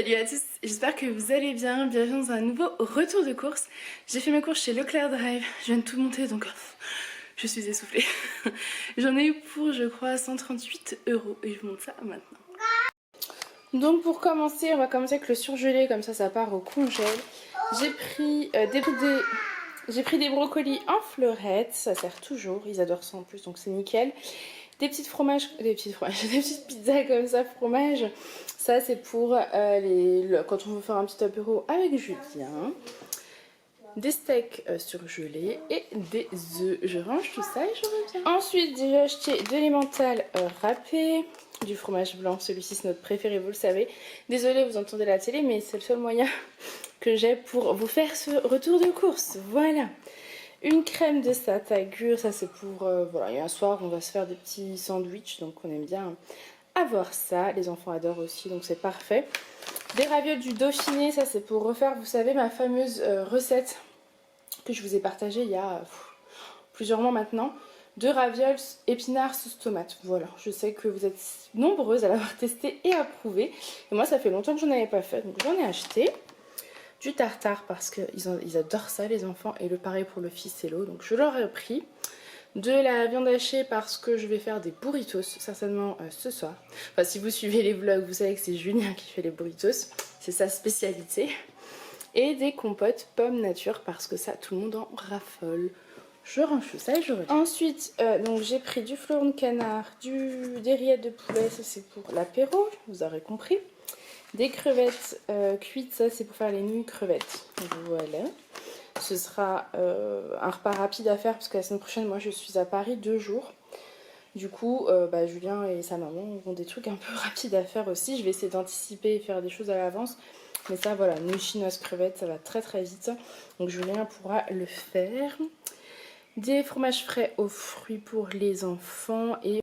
Salut à tous, j'espère que vous allez bien, bienvenue dans un nouveau retour de course. J'ai fait mes courses chez Leclerc Drive, je viens de tout monter donc je suis essoufflée. J'en ai eu pour je crois 138 € et je vous montre ça maintenant. Donc pour commencer, on va commencer avec le surgelé, comme ça part au congèle. J'ai pris des brocolis en fleurettes, ça sert toujours, ils adorent ça en plus donc c'est nickel. Des petites petites pizzas comme ça, fromage. Ça c'est pour quand on veut faire un petit apéro avec Julien. Des steaks surgelés et des œufs. Je range tout ça et je reviens. Ensuite j'ai acheté de l'emmental râpé, du fromage blanc. Celui-ci c'est notre préféré, vous le savez. Désolée, vous entendez la télé, mais c'est le seul moyen que j'ai pour vous faire ce retour de course. Voilà. Une crème de satagure, ça c'est pour... voilà, et un soir on va se faire des petits sandwichs, donc on aime bien avoir ça. Les enfants adorent aussi, donc c'est parfait. Des ravioles du Dauphiné, ça c'est pour refaire, vous savez, ma fameuse recette que je vous ai partagée il y a plusieurs mois maintenant. De ravioles épinards sauce tomate. Voilà, je sais que vous êtes nombreuses à l'avoir testé et approuvé. Et moi ça fait longtemps que j'en avais pas fait, donc j'en ai acheté. Du tartare parce qu'ils adorent ça les enfants, et le pareil pour le fils et l'eau, donc je leur ai pris. De la viande hachée parce que je vais faire des burritos certainement ce soir. Enfin si vous suivez les vlogs vous savez que c'est Julien qui fait les burritos, c'est sa spécialité. Et des compotes pommes nature parce que ça tout le monde en raffole. Je range tout ça et je reviens. Ensuite donc j'ai pris du fleuron de canard, des rillettes de poulet, ça c'est pour l'apéro, vous aurez compris. Des crevettes cuites, ça c'est pour faire les nouilles crevettes. Voilà. Ce sera un repas rapide à faire parce que la semaine prochaine, moi je suis à Paris 2 jours. Du coup, Julien et sa maman ont des trucs un peu rapides à faire aussi. Je vais essayer d'anticiper et faire des choses à l'avance. Mais ça, voilà, nouilles chinoises crevettes, ça va très très vite. Donc Julien pourra le faire. Des fromages frais aux fruits pour les enfants et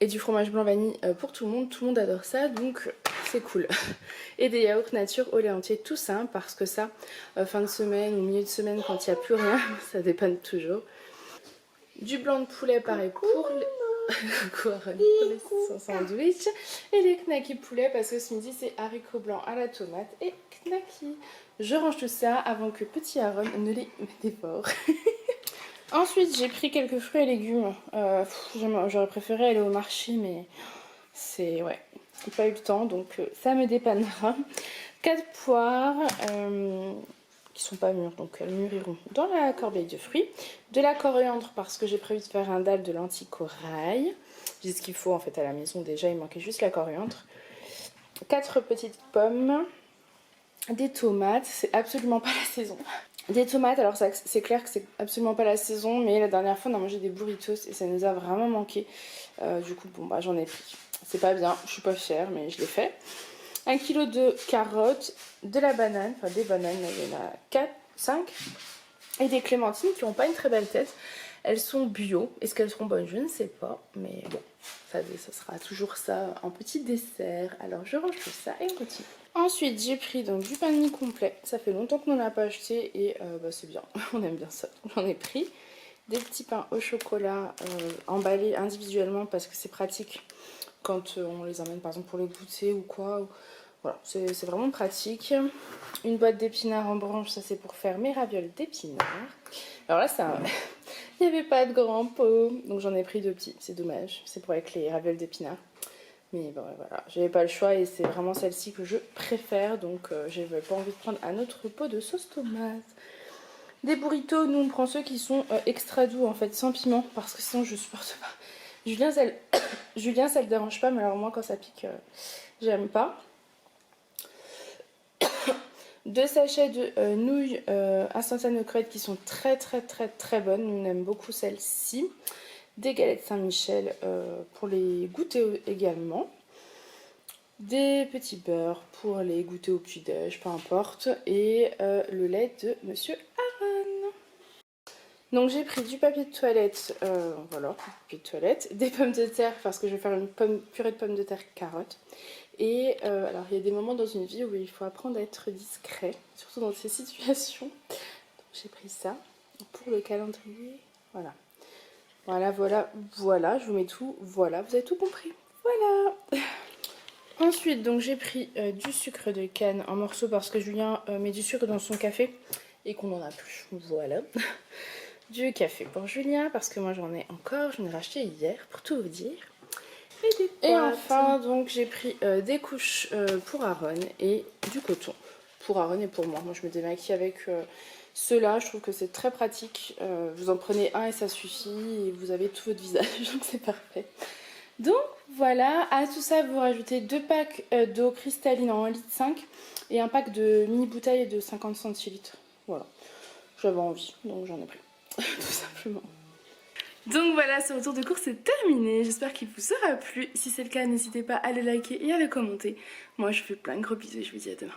du fromage blanc vanille pour tout le monde. Tout le monde adore ça, donc c'est cool. Et des yaourts nature au lait entier, tout simple parce que ça, fin de semaine ou milieu de semaine quand il n'y a plus rien, ça dépanne toujours. Du blanc de poulet pareil pour son sandwich. Et les knackis poulet parce que ce midi c'est haricots blancs à la tomate et knackis. Je range tout ça avant que petit Aaron ne les dévore. Ensuite j'ai pris quelques fruits et légumes. J'aurais préféré aller au marché mais c'est... ouais. Pas eu le temps donc ça me dépannera. 4 poires qui sont pas mûres donc elles mûriront dans la corbeille de fruits. De la coriandre parce que j'ai prévu de faire un dalle de lentilles corail. J'ai ce qu'il faut en fait à la maison déjà, il manquait juste la coriandre. 4 petites pommes. Des tomates, c'est absolument pas la saison. Des tomates, alors c'est clair que c'est absolument pas la saison, mais la dernière fois on a mangé des burritos et ça nous a vraiment manqué. Du coup bon j'en ai pris. C'est pas bien, je suis pas fière mais je l'ai fait. 1 kg de carottes, de la banane, enfin des bananes, il y en a 4, 5. Et des clémentines qui n'ont pas une très belle tête. Elles sont bio. Est-ce qu'elles seront bonnes? Je ne sais pas. Mais bon, ça sera toujours ça en petit dessert. Alors je range tout ça et on continue. Ensuite j'ai pris donc du pain de mie complet. Ça fait longtemps qu'on n'en a pas acheté et c'est bien. On aime bien ça. J'en ai pris. Des petits pains au chocolat emballés individuellement parce que c'est pratique quand on les emmène par exemple pour les goûter ou quoi. Voilà, c'est vraiment pratique. Une boîte d'épinards en branche, ça c'est pour faire mes ravioles d'épinards. Alors là, il n'y avait pas de grand pot, donc j'en ai pris 2 petits. C'est dommage, c'est pour avec les ravioles d'épinards. Mais bon, voilà, j'avais pas le choix et c'est vraiment celle-ci que je préfère. Donc j'avais pas envie de prendre un autre pot de sauce tomate. Des burritos, nous on prend ceux qui sont extra doux en fait, sans piment, parce que sinon je supporte pas. Julien, ça le dérange pas, mais alors moi quand ça pique, j'aime pas. 2 sachets de nouilles instantanées aux crevettes qui sont très bonnes. Nous on aime beaucoup celles-ci. Des galettes Saint-Michel pour les goûter également. Des petits beurres pour les goûter au petit-déj, peu importe. Et le lait de Monsieur Aaron. Donc j'ai pris du papier de toilette, voilà, papier de toilette, des pommes de terre parce que je vais faire une purée de pommes de terre carottes. Et alors il y a des moments dans une vie où il faut apprendre à être discret, surtout dans ces situations. Donc j'ai pris ça pour le calendrier, voilà. Voilà, je vous mets tout, voilà, vous avez tout compris, voilà. Ensuite, donc j'ai pris du sucre de canne en morceaux parce que Julien met du sucre dans son café et qu'on n'en a plus. Voilà. Du café pour Julien parce que moi j'en ai encore, j'en ai racheté hier pour tout vous dire. Et enfin, donc j'ai pris des couches pour Aaron et du coton pour Aaron et pour moi. Moi je me démaquille avec ceux-là, je trouve que c'est très pratique. Vous en prenez un et ça suffit et vous avez tout votre visage, donc c'est parfait. Donc voilà, à tout ça vous rajoutez 2 packs d'eau cristalline en 1,5 litre et un pack de mini bouteilles de 50 centilitres. Voilà, j'avais envie donc j'en ai pris, tout simplement. Donc voilà, ce retour de course est terminé, j'espère qu'il vous aura plu. Si c'est le cas, n'hésitez pas à le liker et à le commenter. Moi je vous fais plein de gros bisous et je vous dis à demain.